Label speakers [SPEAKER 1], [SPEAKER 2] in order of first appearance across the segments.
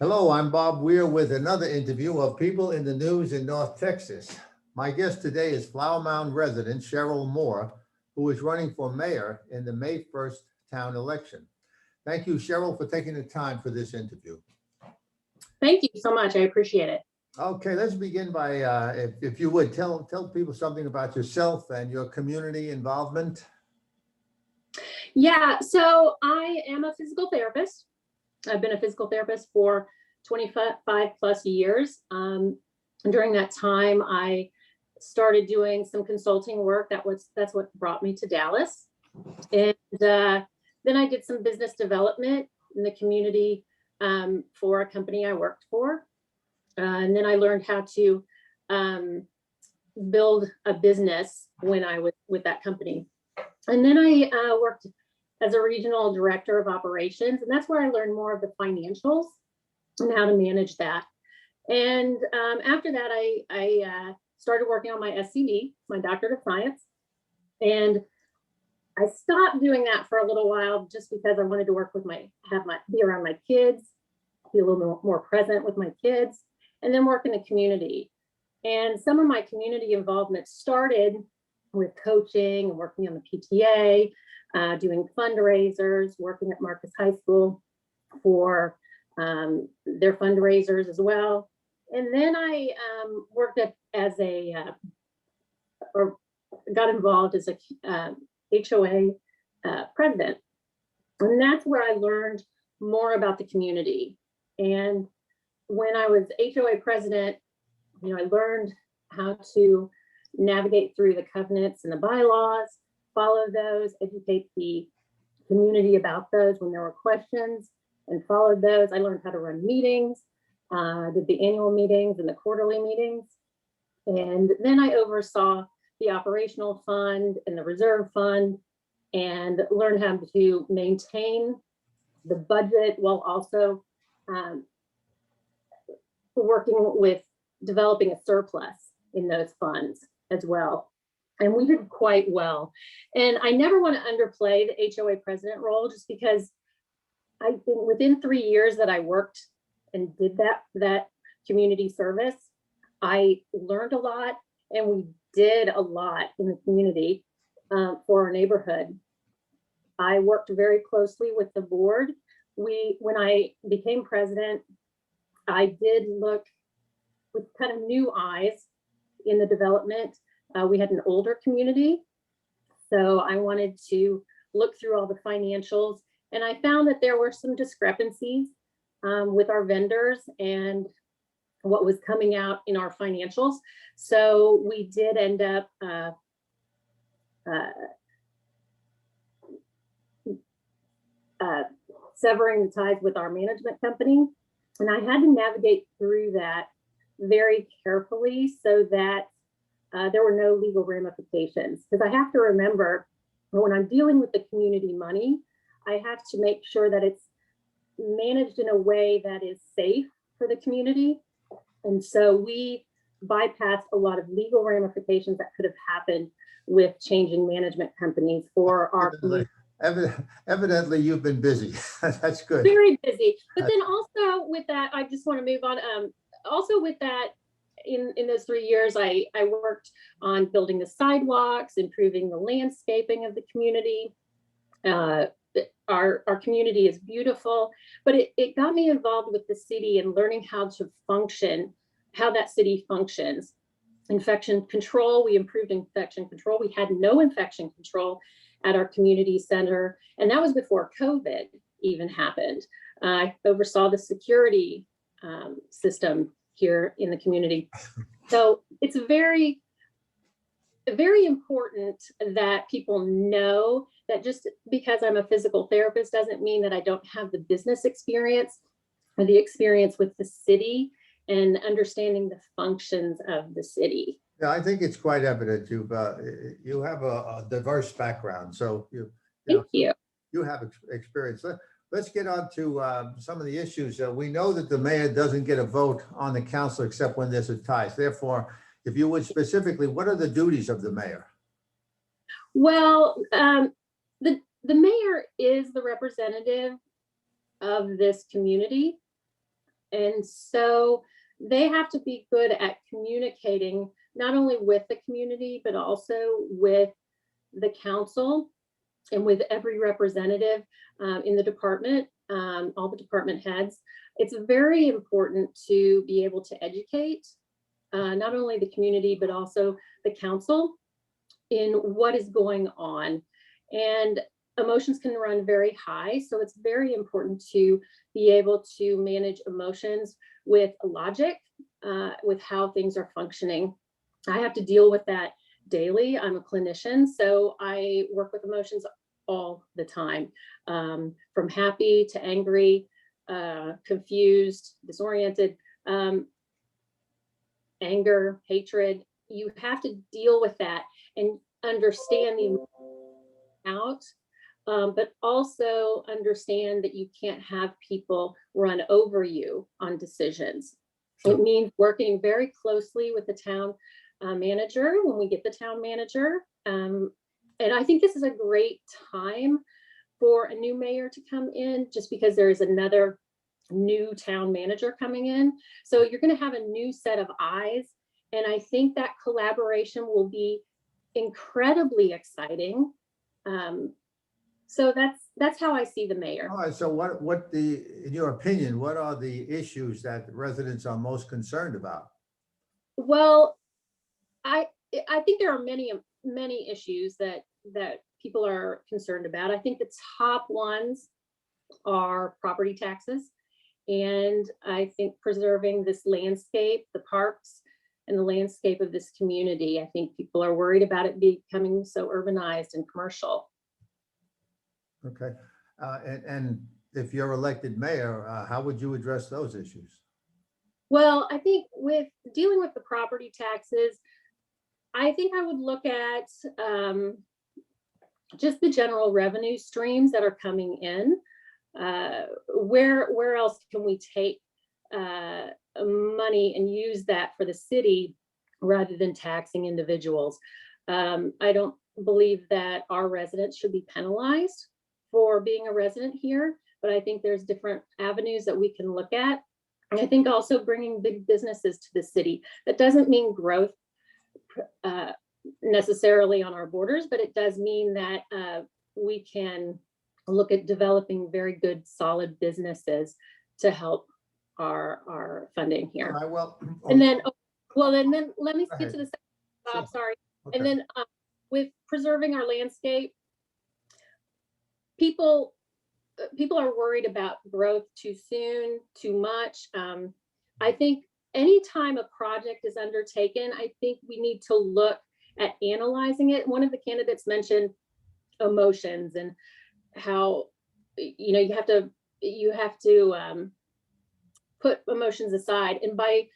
[SPEAKER 1] Hello, I'm Bob Weir with another interview of People in the News in North Texas. My guest today is Flower Mound resident Cheryl Moore, who is running for mayor in the May 1st town election. Thank you, Cheryl, for taking the time for this interview.
[SPEAKER 2] Thank you so much. I appreciate it.
[SPEAKER 1] Okay, let's begin by, if you would, tell people something about yourself and your community involvement.
[SPEAKER 2] Yeah, so I am a physical therapist. I've been a physical therapist for 25 plus years. During that time, I started doing some consulting work. That's what brought me to Dallas. And then I did some business development in the community for a company I worked for. And then I learned how to build a business when I was with that company. And then I worked as a regional director of operations, and that's where I learned more of the financials and how to manage that. And after that, I started working on my SCD, my doctorate of science, and I stopped doing that for a little while just because I wanted to work with be around my kids, be a little more present with my kids, and then work in the community. And some of my community involvement started with coaching and working on the PTA, doing fundraisers, working at Marcus High School for their fundraisers as well. And then I worked or got involved as a HOA president. And that's where I learned more about the community. And when I was HOA president, I learned how to navigate through the covenants and the bylaws, follow those, educate the community about those when there were questions, and followed those. I learned how to run meetings, did the annual meetings and the quarterly meetings. And then I oversaw the operational fund and the reserve fund and learned how to maintain the budget while also working with developing a surplus in those funds as well. And we did quite well. And I never want to underplay the HOA president role, just because I think within 3 years that I worked and did that community service, I learned a lot, and we did a lot in the community for our neighborhood. I worked very closely with the board. When I became president, I did look with kind of new eyes in the development. We had an older community, so I wanted to look through all the financials, and I found that there were some discrepancies with our vendors and what was coming out in our financials. So we did end up severing the ties with our management company. And I had to navigate through that very carefully so that there were no legal ramifications. Because I have to remember, when I'm dealing with the community money, I have to make sure that it's managed in a way that is safe for the community. And so we bypassed a lot of legal ramifications that could have happened with changing management companies for our community.
[SPEAKER 1] Evidently, you've been busy. That's good.
[SPEAKER 2] Very busy. But then also with that, I just want to move on. Also with that, in those 3 years, I worked on building the sidewalks, improving the landscaping of the community. Our community is beautiful, but it got me involved with the city and learning how to function, how that city functions. Infection control, we improved infection control. We had no infection control at our community center, and that was before COVID even happened. I oversaw the security system here in the community. So it's very, very important that people know that just because I'm a physical therapist doesn't mean that I don't have the business experience or the experience with the city and understanding the functions of the city.
[SPEAKER 1] Yeah, I think it's quite evident you have a diverse background, so
[SPEAKER 2] Thank you.
[SPEAKER 1] You have experience. Let's get on to some of the issues. We know that the mayor doesn't get a vote on the council except when there's a tie. Therefore, if you would specifically, what are the duties of the mayor?
[SPEAKER 2] Well, the mayor is the representative of this community. And so they have to be good at communicating not only with the community, but also with the council and with every representative in the department, all the department heads. It's very important to be able to educate not only the community, but also the council in what is going on. And emotions can run very high. So it's very important to be able to manage emotions with logic, with how things are functioning. I have to deal with that daily. I'm a clinician, so I work with emotions all the time, from happy to angry, confused, disoriented, anger, hatred. You have to deal with that and understand the out, but also understand that you can't have people run over you on decisions. It means working very closely with the town manager when we get the town manager. And I think this is a great time for a new mayor to come in, just because there is another new town manager coming in. So you're going to have a new set of eyes. And I think that collaboration will be incredibly exciting. So that's how I see the mayor.
[SPEAKER 1] All right, so in your opinion, what are the issues that the residents are most concerned about?
[SPEAKER 2] Well, I think there are many issues that people are concerned about. I think the top ones are property taxes, and I think preserving this landscape, the parks, and the landscape of this community. I think people are worried about it becoming so urbanized and commercial.
[SPEAKER 1] Okay, and if you're elected mayor, how would you address those issues?
[SPEAKER 2] Well, I think with dealing with the property taxes, I think I would look at just the general revenue streams that are coming in. Where else can we take money and use that for the city rather than taxing individuals? I don't believe that our residents should be penalized for being a resident here, but I think there's different avenues that we can look at. And I think also bringing big businesses to the city. That doesn't mean growth necessarily on our borders, but it does mean that we can look at developing very good, solid businesses to help our funding here.
[SPEAKER 1] All right, well,
[SPEAKER 2] And then, then let me get to the second
[SPEAKER 1] Sure.
[SPEAKER 2] sorry.
[SPEAKER 1] Okay.
[SPEAKER 2] And then with preserving our landscape, people are worried about growth too soon, too much. I think anytime a project is undertaken, I think we need to look at analyzing it. One of the candidates mentioned emotions and how, you have to put emotions aside. And by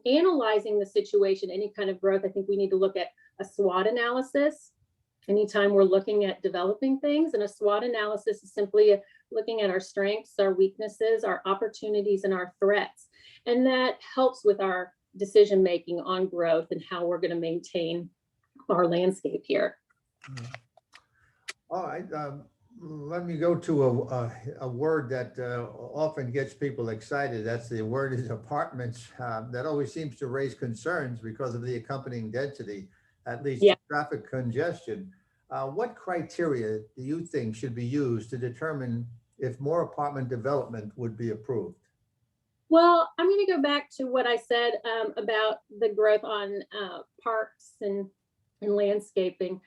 [SPEAKER 2] analyzing the situation, any kind of growth, I think we need to look at a SWOT analysis anytime we're looking at developing things. And a SWOT analysis is simply looking at our strengths, our weaknesses, our opportunities, and our threats. And that helps with our decision making on growth and how we're going to maintain our landscape here.
[SPEAKER 1] All right, let me go to a word that often gets people excited. That's the word is apartments. That always seems to raise concerns because of the accompanying density, at least traffic congestion. What criteria do you think should be used to determine if more apartment development would be approved?
[SPEAKER 2] Well, I'm going to go back to what I said about the growth on parks and landscaping.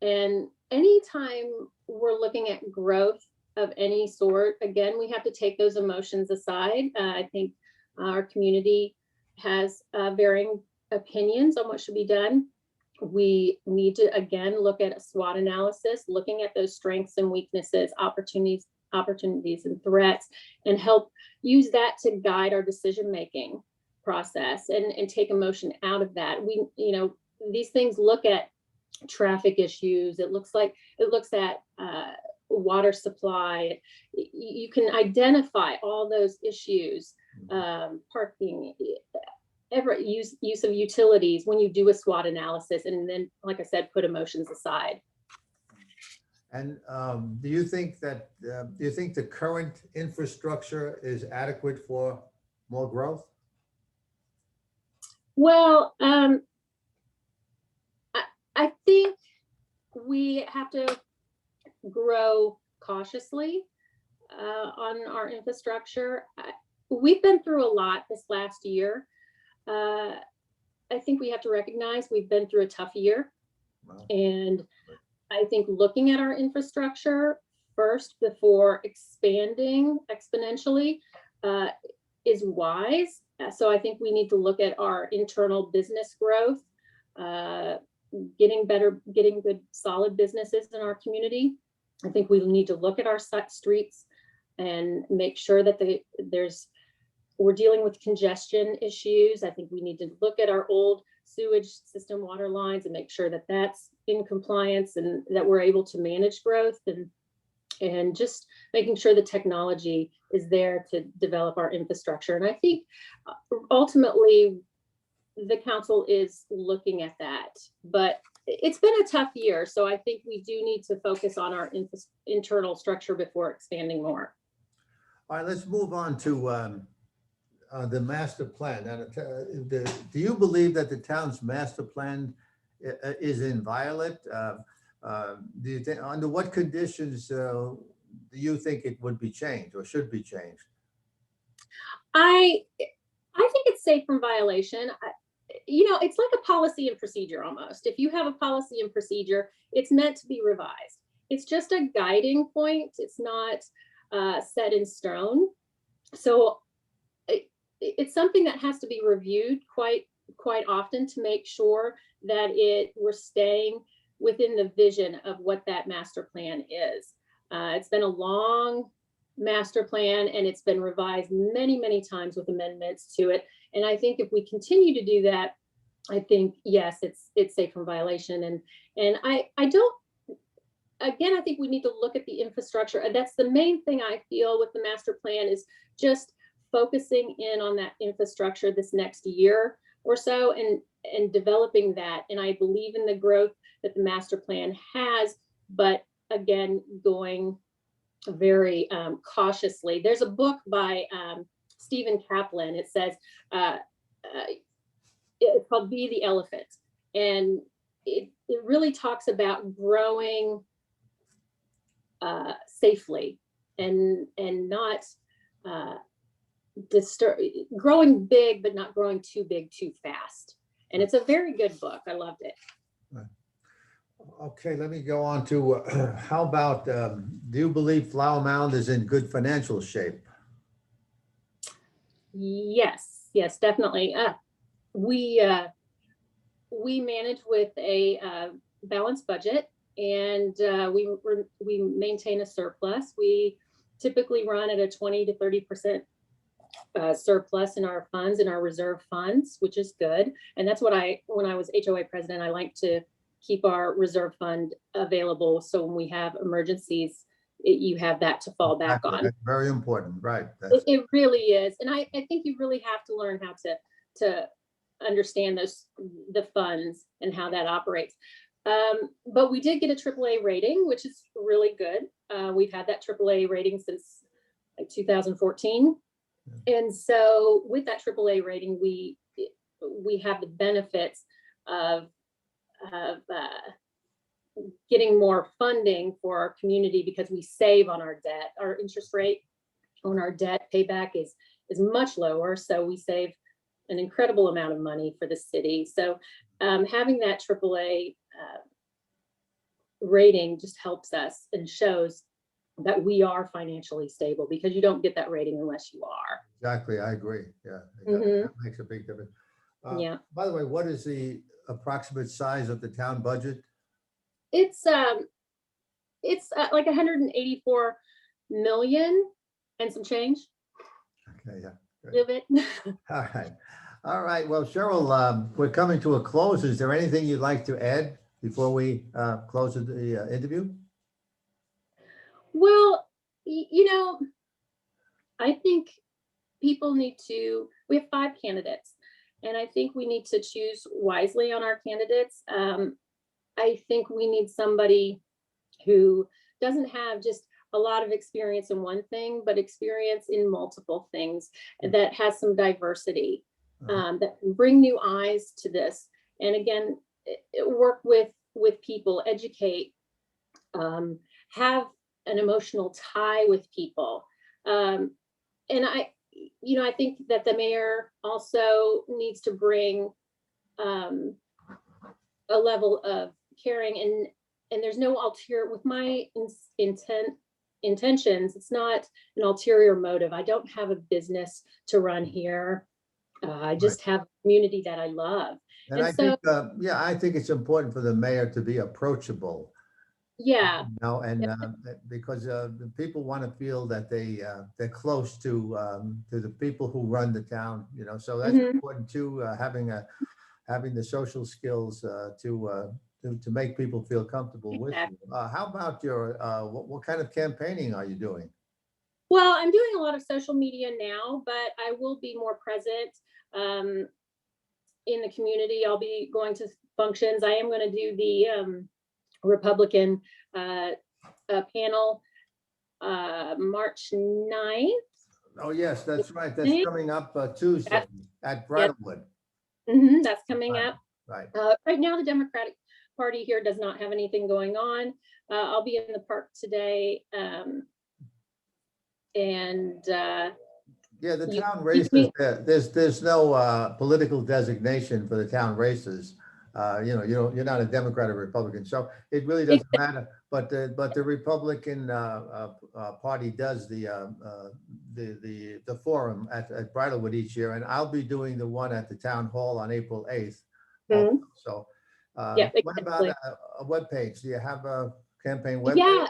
[SPEAKER 2] And anytime we're looking at growth of any sort, again, we have to take those emotions aside. I think our community has varying opinions on what should be done. We need to, again, look at a SWOT analysis, looking at those strengths and weaknesses, opportunities and threats, and help use that to guide our decision-making process and take emotion out of that. These things look at traffic issues. It looks at water supply. You can identify all those issues, parking, use of utilities when you do a SWOT analysis, and then, like I said, put emotions aside.
[SPEAKER 1] And do you think the current infrastructure is adequate for more growth?
[SPEAKER 2] Well, I think we have to grow cautiously on our infrastructure. We've been through a lot this last year. I think we have to recognize we've been through a tough year.
[SPEAKER 1] Wow.
[SPEAKER 2] And I think looking at our infrastructure first before expanding exponentially is wise. So I think we need to look at our internal business growth, getting good, solid businesses in our community. I think we need to look at our streets and make sure that we're dealing with congestion issues. I think we need to look at our old sewage system water lines and make sure that that's in compliance and that we're able to manage growth, and just making sure the technology is there to develop our infrastructure. And I think ultimately the council is looking at that, but it's been a tough year. So I think we do need to focus on our internal structure before expanding more.
[SPEAKER 1] All right, let's move on to the master plan. And do you believe that the town's master plan is inviolate? Do you think, under what conditions do you think it would be changed or should be changed?
[SPEAKER 2] I think it's safe from violation. It's like a policy and procedure almost. If you have a policy and procedure, it's meant to be revised. It's just a guiding point. It's not set in stone. So it's something that has to be reviewed quite often to make sure that we're staying within the vision of what that master plan is. It's been a long master plan, and it's been revised many, many times with amendments to it. And I think if we continue to do that, I think, yes, it's safe from violation. And I think we need to look at the infrastructure. And that's the main thing I feel with the master plan, is just focusing in on that infrastructure this next year or so and developing that. And I believe in the growth that the master plan has, but again, going very cautiously. There's a book by Stephen Kaplan. It says, it's called Be the Elephant. And it really talks about growing safely and not growing big, but not growing too big too fast. And it's a very good book. I loved it.
[SPEAKER 1] Okay, let me go on to how about, do you believe Flower Mound is in good financial shape?
[SPEAKER 2] Yes, definitely. We manage with a balanced budget, and we maintain a surplus. We typically run at a 20 to 30% surplus in our funds, in our reserve funds, which is good. And that's what when I was HOA president, I like to keep our reserve fund available. So when we have emergencies, you have that to fall back on.
[SPEAKER 1] That's very important, right?
[SPEAKER 2] It really is. And I think you really have to learn how to understand the funds and how that operates. But we did get a AAA rating, which is really good. We've had that AAA rating since like 2014. And so with that AAA rating, we have the benefits of getting more funding for our community because we save on our debt. Our interest rate on our debt payback is much lower. So we save an incredible amount of money for the city. So having that AAA rating just helps us and shows that we are financially stable, because you don't get that rating unless you are.
[SPEAKER 1] Exactly, I agree. Yeah,
[SPEAKER 2] Mhm.
[SPEAKER 1] that makes a big difference.
[SPEAKER 2] Yeah.
[SPEAKER 1] By the way, what is the approximate size of the town budget?
[SPEAKER 2] It's like 184 million and some change.
[SPEAKER 1] Okay, yeah.
[SPEAKER 2] A little bit.
[SPEAKER 1] All right. Well, Cheryl, we're coming to a close. Is there anything you'd like to add before we close the interview?
[SPEAKER 2] Well, I think we have 5 candidates, and I think we need to choose wisely on our candidates. I think we need somebody who doesn't have just a lot of experience in one thing, but experience in multiple things that has some diversity, that can bring new eyes to this. And again, work with people, educate, have an emotional tie with people. And I think that the mayor also needs to bring a level of caring, and there's no ulterior with my intentions. It's not an ulterior motive. I don't have a business to run here. I just have a community that I love.
[SPEAKER 1] And I think, yeah, I think it's important for the mayor to be approachable.
[SPEAKER 2] Yeah.
[SPEAKER 1] You know, and because the people want to feel that they're close to the people who run the town. You know, so that's important too. Having the social skills to make people feel comfortable with you. How about your what kind of campaigning are you doing?
[SPEAKER 2] Well, I'm doing a lot of social media now, but I will be more present in the community. I'll be going to functions. I am going to do the Republican panel March 9th.
[SPEAKER 1] Oh, yes, that's right. That's coming up Tuesday at Bridlewood.
[SPEAKER 2] That's coming up.
[SPEAKER 1] Right.
[SPEAKER 2] Right now, the Democratic Party here does not have anything going on. I'll be in the park today.
[SPEAKER 1] Yeah, the town races, there's no political designation for the town races. You're not a Democrat or Republican, so it really doesn't matter. But the Republican Party does the forum at Bridlewood each year, and I'll be doing the one at the town hall on April 8th. So, what about a webpage? Do you have a campaign webpage?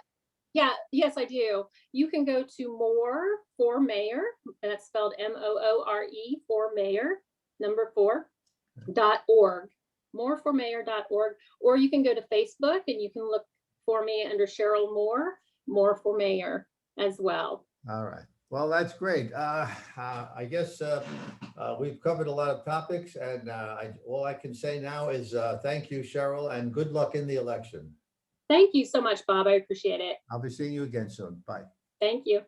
[SPEAKER 2] Yes, I do. You can go to More for Mayor, and that's spelled MOORE for Mayor, number 4.org, moreformayor.org, or you can go to Facebook and you can look for me under Cheryl More for Mayor as well.
[SPEAKER 1] All right. Well, that's great. I guess we've covered a lot of topics, and all I can say now is thank you, Cheryl, and good luck in the election.
[SPEAKER 2] Thank you so much, Bob. I appreciate it.
[SPEAKER 1] I'll be seeing you again soon. Bye.
[SPEAKER 2] Thank you.